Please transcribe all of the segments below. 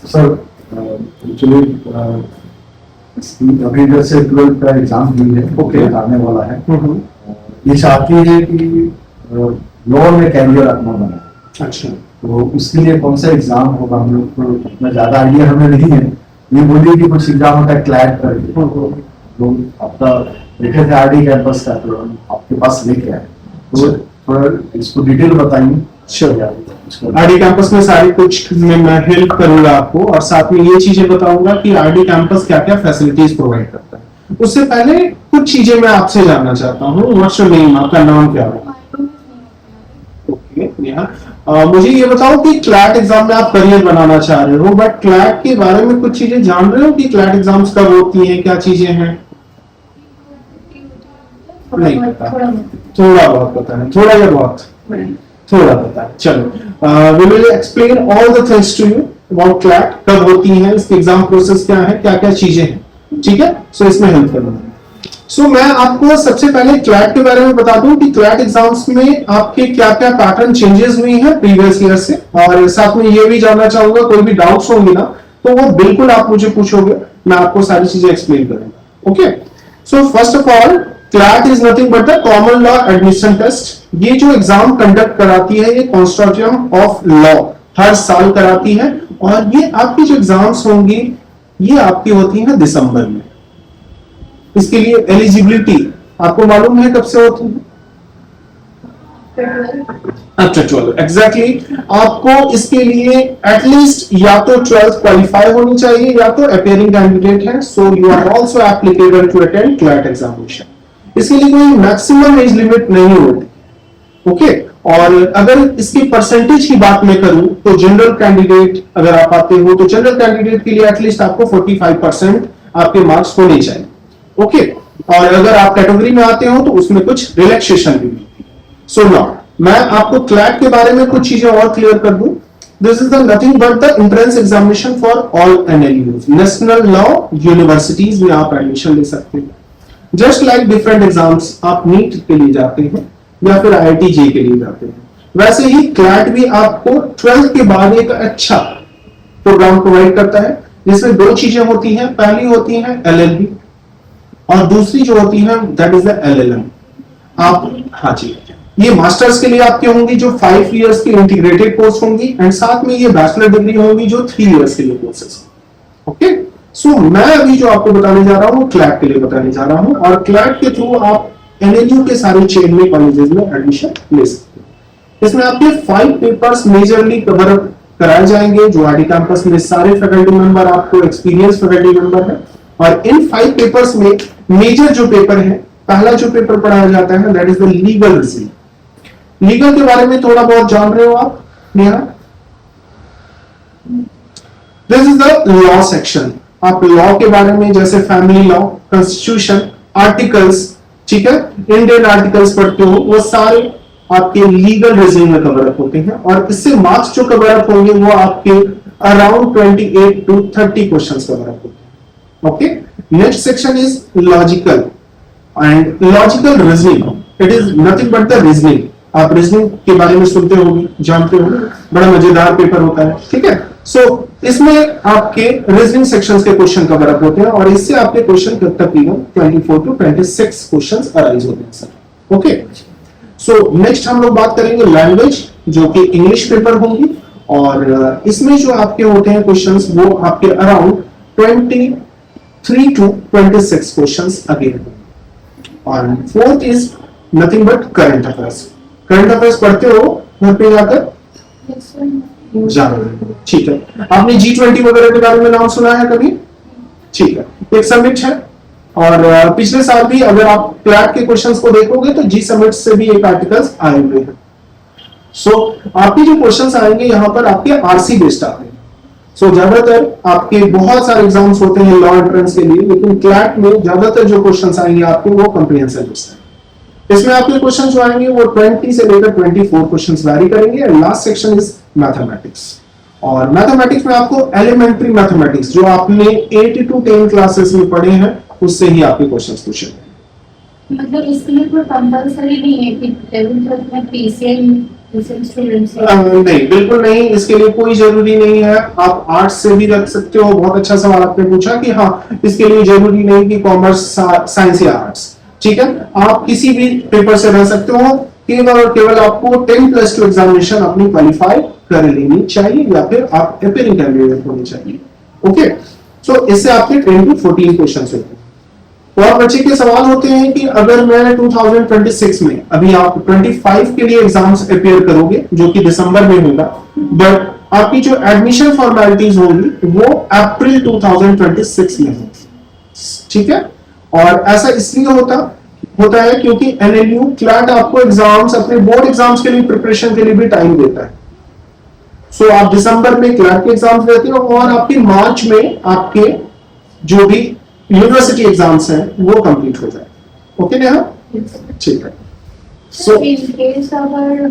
Sir actually अभी जैसे 12th का एग्जाम हुई है, Okay. आने वाला है। ये चाहती है कि लॉ में कैरियर अपना बनाए, अच्छा, तो उसके लिए कौन सा एग्जाम होगा हम लोग को इतना ज्यादा आइडिया हमें नहीं है। ये बोलिए कि कुछ एग्जाम होता है क्लैट करके, तो आपका देखे थे आरडी कैंपस का, तो हम आपके पास लेके आए, तो थोड़ा इसको डिटेल बताइए। आरडी कैंपस में सारी कुछ मैं हेल्प करूंगा आपको, और साथ में ये चीजें बताऊंगा कि आरडी कैंपस क्या क्या फैसिलिटीज प्रोवाइड करता है। उससे पहले कुछ चीजें मैं आपसे जानना चाहता हूँ। व्हाट्स योर नेम, आपका नाम क्या है? ओके नेहा, मुझे ये बताओ कि क्लैट एग्जाम में आप करियर बनाना चाह रहे हो, बट क्लैट के बारे में कुछ चीजें जान रहे हो कि क्लैट एग्जाम्स कब होती हैं, क्या चीजें हैं? नहीं पता, थोड़ा बहुत पता है, थोड़ा या बहुत? थोड़ा पता है। चलो, we will explain all the things to you about CLAT, कब होती है, इसके एग्जाम प्रोसेस क्या है, क्या क्या चीजें हैं, ठीक है? सो इसमें हेल्प करूंगा। सो मैं आपको सबसे पहले क्लैट के बारे में बता दूं कि क्लैट एग्जाम्स में आपके क्या क्या पैटर्न चेंजेस हुई हैं प्रीवियस ईयर से, और साथ में ये भी जानना चाहूंगा कोई भी डाउट्स होंगे ना तो वो बिल्कुल आप मुझे पूछोगे, मैं आपको सारी चीजें एक्सप्लेन करूंगा। Okay, so first of all CLAT is nothing but the common law admission test. ये जो एग्जाम कंडक्ट कराती है ये कंसोर्टियम ऑफ लॉ हर साल कराती है, और ये आपकी जो एग्जाम्स होंगी ये आपकी होती है दिसंबर में। इसके लिए एलिजिबिलिटी आपको मालूम है कब से होती है? अच्छा चलो, एग्जैक्टली आपको इसके लिए एटलीस्ट या तो 12th क्वालिफाई होनी चाहिए या तो अपियरिंग कैंडिडेट है, so you are also applicable to attend CLAT examination. इसके लिए कोई मैक्सिमम एज लिमिट नहीं होती। ओके, और अगर इसकी परसेंटेज की बात मैं करूं तो जनरल कैंडिडेट अगर आप आते हो तो जनरल कैंडिडेट के लिए एटलीस्ट आपको 45% आपके मार्क्स होने चाहिए। ओके, और अगर आप कैटेगरी में आते हो तो उसमें कुछ रिलैक्सेशन भी मिलती है। सो नाउ मैं आपको क्लैट के बारे में कुछ चीजें और क्लियर कर दूं। This is the nothing but the entrance examination for all NLUs, national law universities में आप एडमिशन ले सकते हैं। जस्ट लाइक डिफरेंट एग्जाम्स आप नीट के लिए जाते हैं या फिर आईआईटी जे के लिए जाते हैं, वैसे ही क्लैट भी आपको 12th के बाद एक अच्छा प्रोग्राम प्रोवाइड करता है, जिसमें दो चीजें होती हैं। पहली होती है एलएलबी और दूसरी जो होती है दैट इज द एलएलएम। आप हाँ जी, ये मास्टर्स के लिए आपके होंगी जो 5 इयर्स की इंटीग्रेटेड कोर्स होंगी, एंड साथ में ये बैचलर डिग्री होगी जो 3 इयर्स के लिए कोर्सेस। ओके, सो मैं अभी जो आपको बताने जा रहा हूँ क्लैट के लिए बताने जा रहा हूँ, और क्लैट के थ्रू आप एनएलयू के सारे चेन में कॉलेजेस में एडमिशन ले सकते हैं। इसमें आपके 5 पेपर्स मेजरली कवर कराए जाएंगे, जो आरडी कैंपस में सारे फैकल्टी मेंबर आपको एक्सपीरियंस फैकल्टी मेंबर है, और इन 5 पेपर्स में मेजर जो पेपर है, पहला जो पेपर पढ़ाया जाता है that is the legal reasoning. Legal के बारे में थोड़ा बहुत जान रहे हो आप Neha? This is the law section. आप लॉ के बारे में जैसे फैमिली लॉ, कॉन्स्टिट्यूशन, आर्टिकल्स, ठीक है, इंडियन आर्टिकल्स पढ़ते हो, वो सारे आपके लीगल रीजनिंग में कवर अप होते हैं, और इससे मार्क्स जो कवर अप होंगे वो आपके around 28 to 30 questions cover up होते हैं। Okay, next section is logical and logical reasoning. It is nothing but the reasoning. आप रीजनिंग के बारे में सुनते होंगे, जानते होंगे, बड़ा मजेदार पेपर होता है, ठीक है। सो इसमें आपके रीजनिंग सेक्शंस के क्वेश्चन कवर अप होते हैं, और इससे आपके क्वेश्चन तकरीबन 24 to 26 क्वेश्चंस अराइज होते हैं सर। ओके, सो नेक्स्ट हम लोग बात करेंगे लैंग्वेज, जो कि इंग्लिश पेपर होंगी, और इसमें जो आपके होते हैं क्वेश्चंस वो आपके अराउंड 23 to 26 क्वेश्चंस अगेन। और fourth is nothing but current affairs. Current affairs पढ़ते हो घर पे जाकर? ठीक है। आपने G20 वगैरह के बारे में नाम सुना है कभी? ठीक है, एक समिट है, और पिछले साल भी अगर आप क्लैट के क्वेश्चंस को देखोगे तो जी समिट से भी एक आर्टिकल्स आए हुए हैं। सो आपके जो क्वेश्चंस आएंगे यहाँ पर आपके आरसी बेस्ड आते हैं। सो ज्यादातर आपके बहुत सारे एग्जाम्स होते हैं लॉ एंट्रेंस के लिए, लेकिन क्लैट में ज्यादातर जो क्वेश्चंस आएंगे आपके वो कॉम्प्रिहेंसिव बेस्ड है। इसमें आपके क्वेश्चंस जो आएंगे वो 20 से लेकर 24 क्वेश्चंस वैरी करेंगे। And last section is mathematics, और मैथमेटिक्स में आपको एलिमेंट्री मैथमेटिक्स जो आपने 8 to 10 क्लासेस में पढ़े हैं उससे ही आपके क्वेश्चंस पूछे। मतलब इसके लिए कोई कंपलसरी नहीं है कि 11th में पीसीएम नहीं, बिल्कुल नहीं, इसके लिए कोई जरूरी नहीं है। आप आर्ट्स से भी रख सकते हो। बहुत अच्छा सवाल आपने पूछा कि हाँ, इसके लिए जरूरी नहीं कि कॉमर्स, साइंस या आर्ट्स। ठीक है, आप किसी भी पेपर से रह सकते हो। केवल और केवल आपको 10+2 एग्जामिनेशन अपनी क्वालिफाई कर लेनी चाहिए या फिर आप अपियरिंग कैंडिडेट होने चाहिए। ओके, सो इससे आपके 10 to 14 क्वेश्चन होते हैं। और बच्चे के सवाल होते हैं कि अगर मैं 2026 में, अभी आप 25 के लिए एग्जाम्स अपियर करोगे जो कि दिसंबर में होगा, बट आपकी जो एडमिशन फॉर्मेलिटीज होंगी वो अप्रैल 2026 में होगी। ठीक है, और ऐसा इसलिए होता है क्योंकि एनएलयू क्लैट आपको एग्जाम्स, अपने बोर्ड एग्जाम्स के लिए प्रिपरेशन के लिए भी टाइम देता है। सो आप दिसंबर में क्लैट के एग्जाम्स देते हो और आपके मार्च में आपके जो भी यूनिवर्सिटी एग्जाम्स हैं वो कंप्लीट हो जाए। ओके नेहा, ठीक है। सो इन केस अगर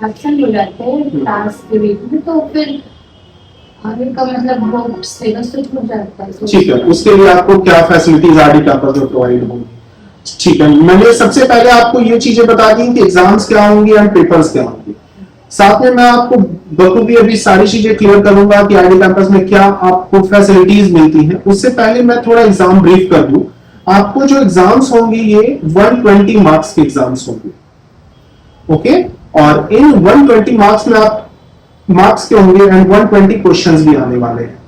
एब्सेंट हो जाते हैं क्लास के बीच में, तो फिर आगे का मतलब वो सिलेबस स्विच हो जाता है। ठीक है, उसके लिए आपको क्या फैसिलिटीज आरडी कैंपस में प्रोवाइड होंगी? ठीक है, मैंने सबसे पहले आपको ये चीजें बता दी कि एग्जाम्स क्या होंगी एंड पेपर्स क्या होंगे। साथ में मैं आपको बखूबी अभी सारी चीजें क्लियर करूंगा कि आरडी कैंपस में क्या आपको फैसिलिटीज मिलती हैं। उससे पहले मैं थोड़ा एग्जाम ब्रीफ कर दूं। आपको जो एग्जाम्स होंगे ये 120 मार्क्स के एग्जाम्स होंगे। ओके, और इन 120 मार्क्स में आप मार्क्स के होंगे एंड 120 क्वेश्चंस भी आने वाले हैं।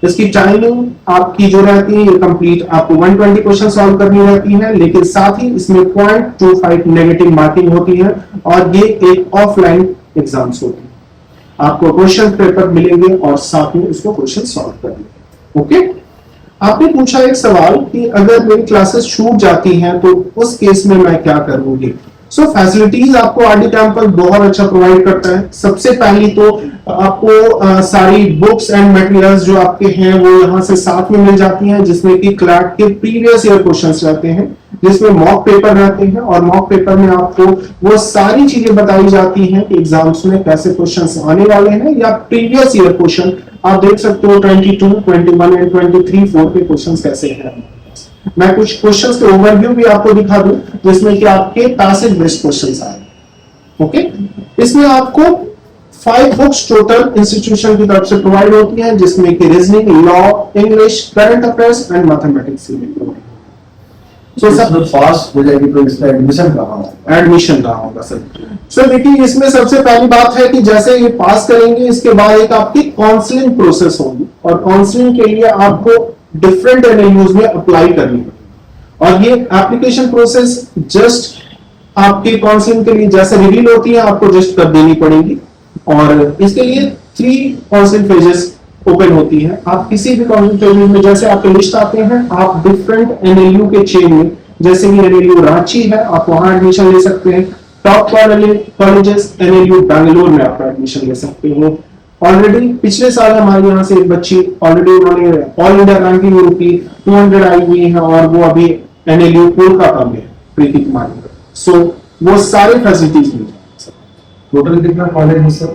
इसकी टाइमिंग आपकी जो रहती है ये कंप्लीट आपको 120 क्वेश्चन सॉल्व करनी रहती है, लेकिन साथ ही इसमें 0.25 नेगेटिव मार्किंग होती है और ये एक ऑफलाइन एग्जाम्स होती है। आपको क्वेश्चन पेपर मिलेंगे और साथ में उसको क्वेश्चन सॉल्व करने। ओके, आपने पूछा एक सवाल कि अगर मेरी क्लासेस छूट जाती हैं तो उस केस में मैं क्या करूंगी। सो फैसिलिटीज आपको आरडी कैंपस बहुत अच्छा प्रोवाइड करता है। सबसे पहली तो आपको सारी बुक्स एंड मटेरियल्स जो आपके हैं वो यहाँ से साथ में मिल जाती हैं, जिसमें कि क्लैट के प्रीवियस ईयर क्वेश्चंस रहते हैं, जिसमें मॉक पेपर रहते हैं और मॉक पेपर में आपको वो सारी चीजें बताई जाती हैं कि एग्जाम्स में कैसे क्वेश्चंस आने वाले हैं, या प्रीवियस ईयर क्वेश्चन आप देख सकते हो 22, 21 एंड 23, 4 के क्वेश्चंस कैसे हैं। मैं कुछ क्वेश्चंस के ओवरव्यू भी आपको दिखा दूं जिसमें कि आपके पैसेज बेस्ड क्वेश्चंस आए। ओके, इसमें आपको 5 बुक्स टोटल इंस्टीट्यूशन की तरफ से प्रोवाइड होती हैं, जिसमें कि reasoning, law, English, current affairs and mathematics से प्रोवाइड। सो सब फास्ट हो जाएगी तो इसका एडमिशन कहाँ होगा? एडमिशन कहाँ होगा सर? सर देखिए, इसमें सबसे पहली बात है कि जैसे ये पास करेंगे इसके बाद एक आपकी काउंसलिंग प्रोसेस होगी और काउंसलिंग के लिए आपको डिफरेंट एनएलयूज में अप्लाई करनी होगी और ये एप्लीकेशन प्रोसेस जस्ट आपके काउंसलिंग के लिए जैसे रिवील होती है आपको जस्ट कर देनी पड़ेगी। और इसके लिए 3 काउंसलिंग फेजेस ओपन होती है। आप किसी भी काउंसलिंग फेजेस में जैसे आपके लिस्ट आते हैं, आप डिफरेंट एनएलयू के चेन में, जैसे कि एनएलयू रांची है आप वहां एडमिशन ले सकते हैं। टॉप कॉलेजेस एनएलयू बैंगलोर में आप एडमिशन ले सकते हो। ऑलरेडी पिछले साल हमारे यहाँ से एक बच्ची ऑलरेडी उन्होंने ऑल इंडिया रैंकिंग यूपी 200 आई हुई है और वो अभी एनएलयू कोलकाता में प्रीति कुमारी। सो वो सारे फैसिलिटीज मिल जाए। टोटल कितना कॉलेज है सर?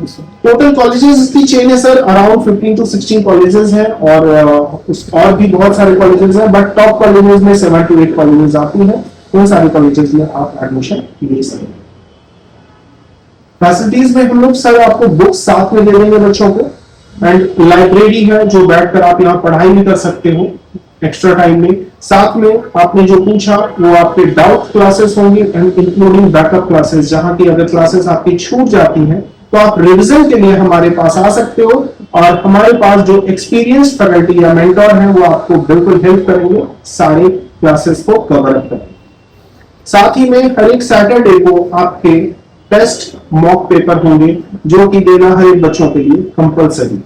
टोटल कॉलेजेस की चेन है सर अराउंड 15 to 16 कॉलेजेस हैं और भी बहुत सारे कॉलेजेस हैं, बट टॉप कॉलेजेस में 7 to 8 कॉलेजेस आती हैं। उन सारे कॉलेजेस में आप एडमिशन ले सकते हैं। फैसिलिटीज में हम लोग सर आपको बुक्स साथ में दे देंगे बच्चों को, एंड लाइब्रेरी है जो बैठकर आप यहाँ पढ़ाई भी कर सकते हो एक्स्ट्रा टाइम में। साथ में आपने जो पूछा वो आपके डाउट क्लासेस होंगी एंड इंक्लूडिंग बैकअप क्लासेस, जहां की अगर क्लासेस आपकी छूट जाती हैं तो आप रिवीजन के लिए हमारे पास आ सकते हो और हमारे पास जो एक्सपीरियंस फैकल्टी या मेंटोर हैं वो आपको बिल्कुल हेल्प करेंगे सारे क्लासेस को कवर अप करेंगे। साथ ही में हर एक सैटरडे को आपके टेस्ट मॉक पेपर होंगे जो कि देना हर एक बच्चों के लिए compulsory.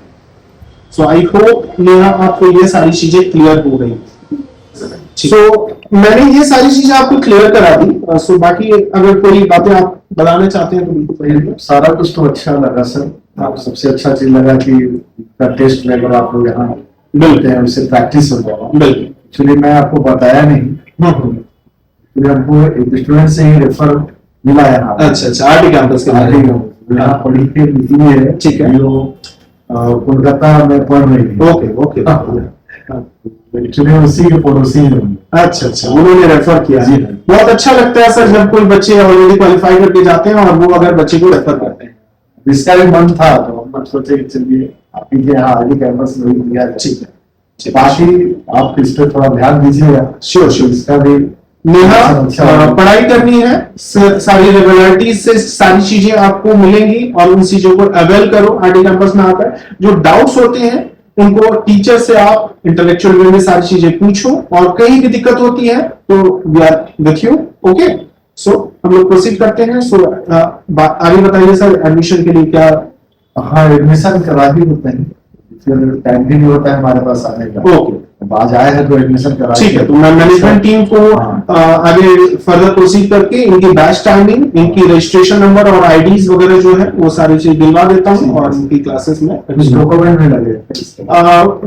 So I hope Neha आपको ये सारी चीजें क्लियर हो गई। सो मैंने ये सारी चीजें आपको क्लियर करा दी। सो बाकी अगर कोई बातें आप बताना चाहते हैं तो बिल्कुल। सारा कुछ तो अच्छा लगा सर। आप सबसे अच्छा चीज लगा कि टेस्ट लेकर आप लोग यहाँ मिलते हैं, उससे प्रैक्टिस हो जाएगा। बिल्कुल, एक्चुअली मैं आपको बताया नहीं, हमको एक स्टूडेंट से ही रेफर मिला यहाँ। अच्छा, आरडी कैंपस के बारे में यहाँ पढ़ी के लिखी है। ठीक है, जो कोलकाता में पढ़ रही है। ओके एक्चुअली उसी के पड़ोसी हैं। अच्छा अच्छा, उन्होंने रेफर किया। जी। बहुत अच्छा लगता है सर जब कोई बच्चे ऑलरेडी क्वालिफाई करके जाते हैं और वो अगर बच्चे को रेफर करते हैं। इसका भी मन था तो हम सोचे कि चलिए आप ही के यहाँ आगे कैंपस में ही दिया जाए। ठीक है, बाकी आप इस पर थोड़ा ध्यान दीजिएगा। Sure sure. इसका भी नेहा, अच्छा पढ़ाई करनी है, सारी रेगुलरिटीज से सारी चीजें आपको मिलेंगी और उन चीजों को अवेल करो आरडी कैंपस में आकर। जो डाउट्स होते हैं उनको टीचर से आप इंटेलेक्चुअल वे में सारी चीजें पूछो और कहीं भी दिक्कत होती है तो we are with you. Okay, so हम लोग प्रोसीड करते हैं। सो आगे बताइए सर, एडमिशन के लिए क्या? हाँ, एडमिशन करा भी होते हैं, फिर टाइम भी नहीं होता है हमारे पास आने का। ओके, अब आज आए हैं तो एडमिशन करा। ठीक है, तो मैं मैनेजमेंट टीम को आगे फर्दर प्रोसीड करके इनकी बैच टाइमिंग, इनकी रजिस्ट्रेशन नंबर और आईडीज वगैरह जो है वो सारी चीज दिलवा देता हूँ और इनकी क्लासेस में कुछ डॉक्यूमेंट में लगे।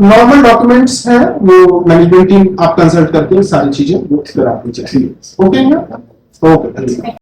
नॉर्मल डॉक्यूमेंट्स हैं वो मैनेजमेंट टीम आप कंसल्ट करके सारी चीजें वो फिर आप लीजिए। Okay, okay.